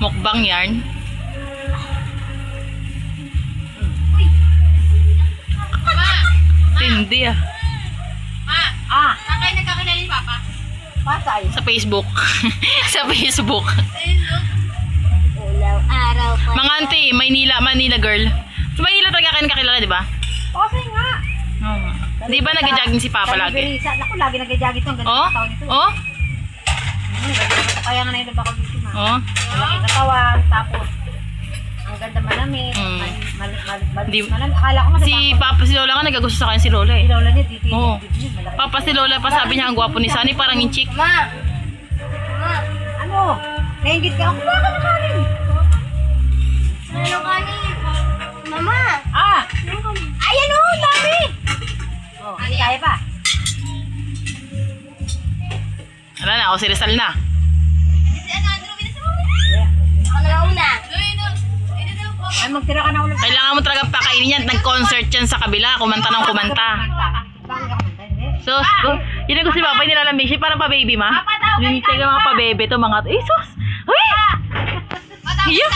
Mukbang yarn. Tindi ah. Saan kayo nagkakilala ni Papa? Pasay. Sa Facebook. Sa Facebook. Ulaw araw pa. Mga auntie, Manila girl. Sa Manila talaga kayo nakakilala, di ba? Pasay nga. Oo. Di ba nag-jogging si Papa lagi? Naku, lagi nag-jogging ito. Ang ganda Oh? ng katawan nito. Oh? Kaya nga na yun ako dito. Oh? Malaking katawan. Tapos, ang ganda malamig. Di- Malamig. Akala ko Si Papa, si Lola nga nagagusto sa kanya si Lola eh. Si Lola niya, dito. Oo. Papa, si Lola pa sabi niya ang gwapo ni Sunny, parang yung chick. Ma! Ano? Nainggit ka? Ako ba ka na kanin? Ano kanin? Mama! Ayan o! Dami! Oh, kaya pa. Wala na, ako si Rizal na. Si Andrew, ako na una. Ay, magtira ka na ulit. Kailangan mo talaga pakainin yan. Nag-concert yan sa kabila. Kumanta ng kumanta. Bakit ka kumanta? Hindi. Sus, yun ang gusto si Papa, nilalamig siya. Parang pa-baby, ma. Yung taga mga pa-baby to mga... Eh, sus! Uy! Iyo!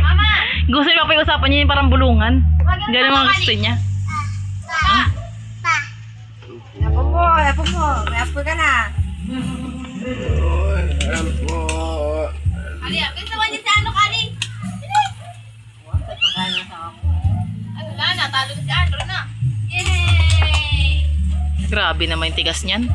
Mama! Gusto ni Papa yung usapan niya yung parang bulungan. Ganun mga gusto niya. Apo mo, apo mo. May apo ka na. Ali, gusto mo niya si ano, Kali? Ano na, natalo na si Andrew na. Yay! Grabe naman yung tigas niyan.